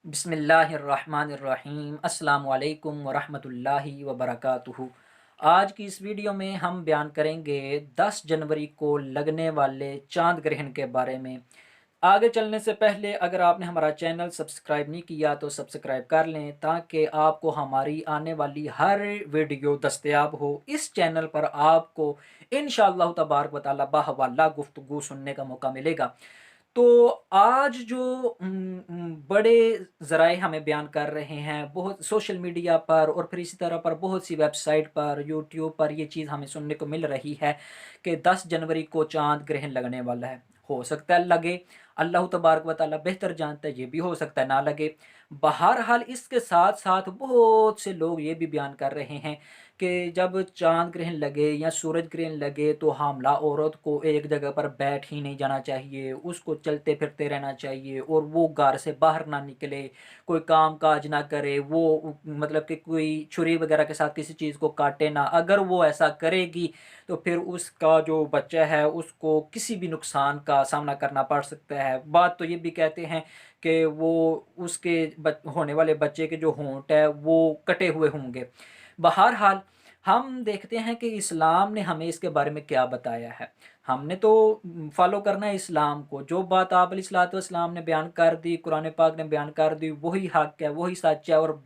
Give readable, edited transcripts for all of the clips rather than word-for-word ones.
बिस्मिल्लाहिर्रहमानिर्रहीम अस्सलामु अलैकुम वरहमतुल्लाहि वबरकातुहू। आज की इस वीडियो में हम बयान करेंगे 10 जनवरी को लगने वाले चांद ग्रहण के बारे में। आगे चलने से पहले अगर आपने हमारा चैनल सब्सक्राइब नहीं किया तो सब्सक्राइब कर लें ताकि आपको हमारी आने वाली हर वीडियो दस्तयाब हो। इस चैनल पर आपको इंशाअल्लाह तबारक व तआला बाहवाला गुफ्तगू सुनने का मौका मिलेगा। तो आज जो बड़े ज़राए हमें बयान कर रहे हैं, बहुत सोशल मीडिया पर और फिर इसी तरह पर बहुत सी वेबसाइट पर, यूट्यूब पर ये चीज़ हमें सुनने को मिल रही है कि 10 जनवरी को चाँद ग्रहण लगने वाला है। हो सकता है लगे, अल्लाह तबारक व तआला बेहतर जानता है, ये भी हो सकता है ना लगे। बहरहाल इसके साथ-साथ बहुत से लोग ये भी बयान कर रहे हैं कि जब चाँद ग्रहण लगे या सूरज ग्रहण लगे तो हामला औरत को एक जगह पर बैठ ही नहीं जाना चाहिए, उसको चलते फिरते रहना चाहिए और वो घर से बाहर ना निकले, कोई काम-काज ना करे, वो मतलब कि कोई छुरी वगैरह के साथ किसी चीज़ को काटे ना। अगर वो ऐसा करेगी तो फिर उसका जो बच्चा है उसको किसी भी नुकसान का सामना करना पड़ सकता है। बात तो ये भी कहते हैं कि वो उसके होने वाले बच्चे के जो होंठ है वो कटे हुए होंगे। बहरहाल हम देखते हैं कि इस्लाम ने हमें इसके बारे में क्या बताया है। हमने तो फॉलो करना है इस्लाम को। जो बात आप अलैहिस्सलातु वस्सलाम ने बयान कर दी, कुरान पाक ने बयान कर दी, वही हक है, वही सच है और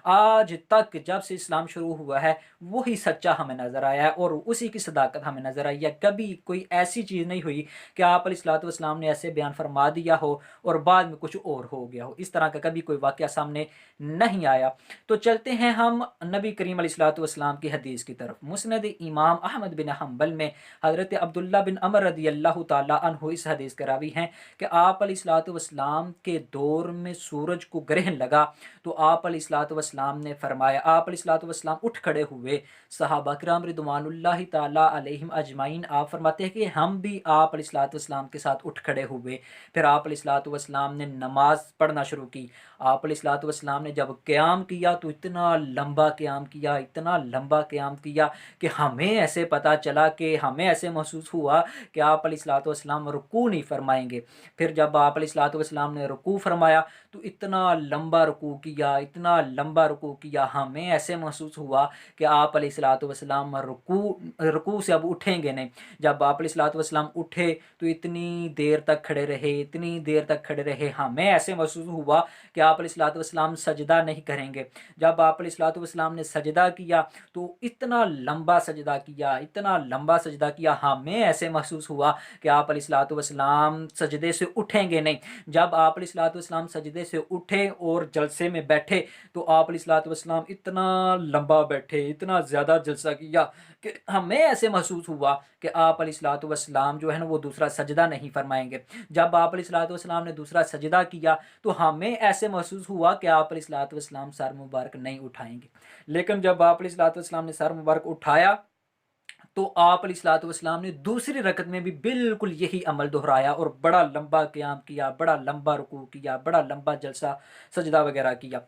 आज तक जब से इस्लाम शुरू हुआ है वही सच्चा हमें नज़र आया है और उसी की सदाकत हमें नज़र आई है। कभी कोई ऐसी चीज़ नहीं हुई कि आप अलैहिस्सलातु वस्सलाम ने ऐसे बयान फरमा दिया हो और बाद में कुछ और हो गया हो। इस तरह का कभी कोई वाक़या सामने नहीं आया। तो चलते हैं हम नबी करीम अलैहिस्सलातु वस्सलाम की हदीस की तरफ। मुस्नद इमाम अहमद बिन हंबल में हज़रत अब्दुल्ला बिन अमर रदियल्लाहु ताला अन्हु इस हदीस के रावी हैं कि आप अलैहिस्सलातु वस्सलाम के दौर में सूरज को ग्रहण लगा तो आप अलैहिस्सलातु वस्सलाम ने फरमाया, आप अलैहिस्सलातु वस्सलाम उठ खड़े हुए। सहाबा किराम रिदवानुल्लाहि ताला अलैहिम अजमाइन आप फरमाते हैं कि हम भी आप अलैहिस्सलातु वस्सलाम के साथ उठ खड़े हुए। फिर आप अलैहिस्सलातु वस्सलाम ने नमाज पढ़ना शुरू की। आप अलैहिस्सलातु वस्सलाम ने जब क़याम किया तो इतना लंबा क़याम किया, इतना लंबा क़याम किया कि हमें ऐसे पता चला कि हमें ऐसे महसूस हुआ कि आप अलैहिस्सलातु वस्सलाम रुकू नहीं फरमाएंगे। फिर जब आप अलैहिस्सलातु वस्सलाम ने रुकू फरमाया तो इतना लंबा रुकू किया, इतना लंबा रुकू किया, हमें ऐसे महसूस हुआ कि आप अलैहिस्सलातु वस्सलाम रुकू रुकू से अब उठेंगे नहीं। जब आप अलैहिस्सलातु वस्सलाम उठे तो इतनी देर तक खड़े रहे, इतनी देर तक खड़े रहे, हमें ऐसे महसूस हुआ कि आप अलैहिस्सलातु वस्सलाम सजदा नहीं करेंगे। जब आप अलैहिस्सलातु वस्सलाम ने सजदा किया तो इतना लंबा सजदा किया, इतना लंबा सजदा किया, हमें ऐसे महसूस हुआ कि आप अलैहिस्सलातु वस्सलाम सजदे से उठेंगे नहीं। जब आप अलैहिस्सलातु वस्सलाम सजदे से उठे और जलसे में बैठे तो आप अलैहिस्सलातु वस्सलाम इतना लंबा बैठे, इतना ज़्यादा जलसा किया कि हमें ऐसे महसूस हुआ कि आप अलैहिस्सलातु वस्सलाम जो है ना वो दूसरा सजदा नहीं फरमाएंगे। जब आप अलैहिस्सलातु वस्सलाम ने दूसरा सजदा किया तो हमें ऐसे महसूस हुआ कि आप अलैहिस्सलातु वस्सलाम सर मुबारक नहीं उठाएंगे। लेकिन जब आप अलैहिस्सलातु वस्सलाम ने सर मुबारक उठाया तो आप अलैहिस्सलातु वस्सलाम ने दूसरी रकत में भी बिल्कुल यही अमल दोहराया और बड़ा लंबा क़याम किया, बड़ा लंबा रुकू किया, बड़ा लंबा जलसा सजदा वगैरह किया।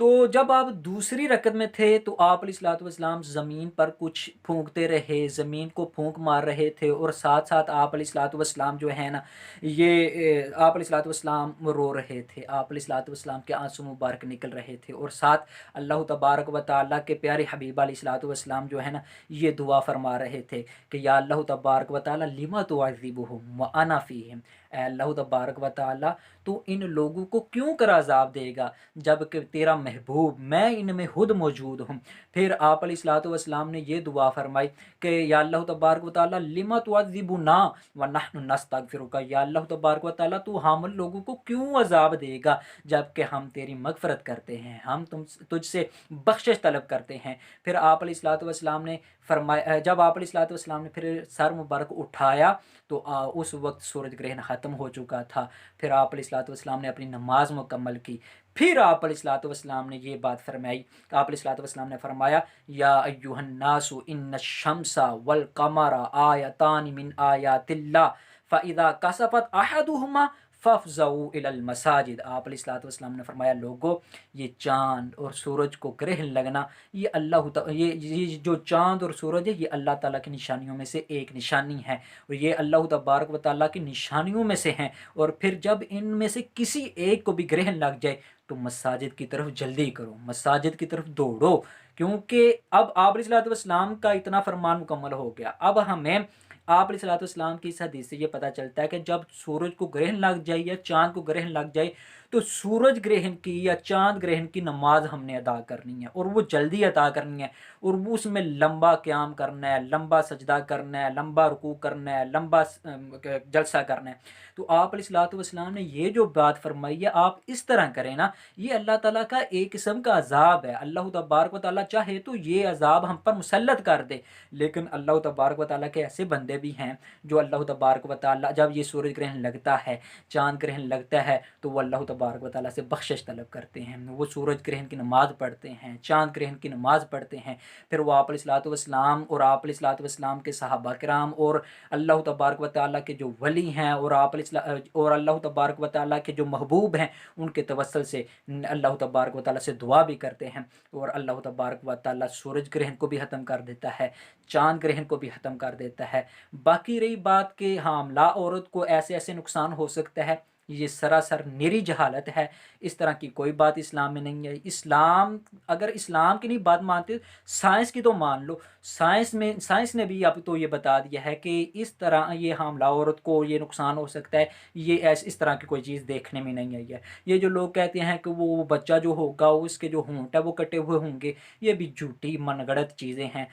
तो जब आप दूसरी रकत में थे तो आप अलैहिस्सलातु वस्सलाम ज़मीन पर कुछ फूँकते रहे, ज़मीन को फूँक मार रहे थे और साथ-साथ आप अलैहिस्सलातु वस्सलाम जो है ना आप अलैहिस्सलातु वस्सलाम रो रहे थे। आप अलैहिस्सलातु वस्सलाम के आँसू मुबारक निकल रहे थे और साथ अल्लाह तबारक व तआला के प्यारे हबीब अलैहिस्सलातु वस्सलाम जो है ना ये दुआ फरमा रहे थे कि या अल्लाह तबारक व तआला लिमा तुअज़्ज़िबुहुम व अना फ़ीहिम। ऐ अल्लाह तबारक व तआला तू इन लोगों को क्यों कर अज़ाब देगा जबकि तेरा महबूब मैं इनमें खुद मौजूद हूँ। फिर आप अलैहिस्सलातु वस्सलाम ने ये दुआ फरमाई कि या अल्लाह तबारक व तआला लिमा तुअज़्ज़िबुना व नहनु नस्तगफिरुका। या अल्लाह तबारक व तआला तू हम लोगों को क्यों अज़ाब देगा जबकि हम तेरी मगफ़रत करते हैं, हम तुझसे बख्शिश तलब करते हैं। फिर आप अलैहिस्सलातु वस्सलाम ने फरमाया, जब आप अलैहिस्सलातु वस्सलाम ने फिर सर मुबारक उठाया तो उस वक्त सूरज ग्रहण ख़त्म हो चुका था। फिर आप अलैहिस्सलातु वस्सलाम ने अपनी नमाज मुकम्मल की। फिर आप अलैहिस्सलातु वस्सलाम ने ये बात फरमाई, आप अलैहिस्सलातु वस्सलाम ने फरमाया या अय्युहन्नासु इन्नश-शम्सा वल कमरा आयतानि मिन आयातिल्लाह फ़इज़ा कसफ़त अहदुहुमा फ़फ़ज़ऊ इलल मसाजिद। आप अलैहिस्सलातु वस्सलाम ने फरमाया, लोगो ये चाँद और सूरज को ग्रहण लगना, ये जो चाँद और सूरज है ये अल्लाह ताला की निशानियों में से एक निशानी है, और ये अल्लाह तबारक व तआला की निशानियों में से हैं। और फिर जब इनमें से किसी एक को भी ग्रहण लग जाए तो मसाजिद की तरफ जल्दी करो, मसाजिद की तरफ दौड़ो, क्योंकि अब आप अलैहिस्सलातु वस्सलाम का इतना फरमान मुकम्मल हो गया। अब हमें आप अलैहिस्सलाम की इस हदीस से ये पता चलता है कि जब सूरज को ग्रहण लग जाए या चाँद को ग्रहण लग जाए तो सूरज ग्रहण की या चाँद ग्रहण की नमाज हमने अदा करनी है, और वो जल्दी अदा करनी है, और वो उसमें लंबा क़याम करना है, लंबा सजदा करना है, लंबा रुकू करना है, लंबा जलसा करना है। तो आप अलैहिस्सलाम ने ये जो बात फरमाई है आप इस तरह करें ना, ये अल्लाह ताला का एक किस्म का अजाब है। अल्लाह तबारक व तआला चाहे तो ये अजाब हम पर मुसल्लत कर दे, लेकिन अल्लाह तबारक व तआला के ऐसे बंदे भी हैं जो अल्लाह तबारक व तआला जब ये सूरज ग्रहण लगता है, चाँद ग्रहण लगता है, तो वो अल्लाह तबारक व तआला से बख्शिश तलब करते हैं। वो सूरज ग्रहण की नमाज़ पढ़ते हैं, चाँद ग्रहण की नमाज़ पढ़ते हैं। फिर वो आप अलैहिस्सलातु वस्सलाम और आप अलैहिस्सलातु वस्सलाम के सहाबा किराम और अल्लाह तबारक व तआला के जो वली हैं और और अल्लाह तबारक व तआला के जो महबूब हैं, उनके तवस्सुल से अल्लाह तबारक व तआला से दुआ भी करते हैं, और अल्लाह तबारक व तआला सूरज ग्रहण को भी ख़त्म कर देता है, चाँद ग्रहण को भी ख़त्म कर देता है। बाकी रही बात कि हामला औरत को ऐसे ऐसे नुकसान हो सकता है, ये सरासर निरी जहालत है। इस तरह की कोई बात इस्लाम में नहीं है। इस्लाम, अगर इस्लाम की नहीं बात मानते हो, साइंस की तो मान लो। साइंस ने भी अब तो ये बता दिया है कि इस तरह ये हामला औरत को ये नुकसान हो सकता है, ये इस तरह की कोई चीज़ देखने में नहीं आई है। ये जो लोग कहते हैं कि वो बच्चा जो होगा उसके जो होंठ है वो कटे हुए होंगे, ये भी झूठी मनगढ़ंत चीज़ें हैं।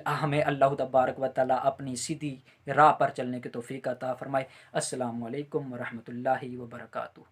हमें अल्लाह तबारक व तआला अपनी सीधी राह पर चलने की तौफीक अता फरमाए। अस्सलामु अलैकुम व रहमतुल्लाहि व बरकातुहू।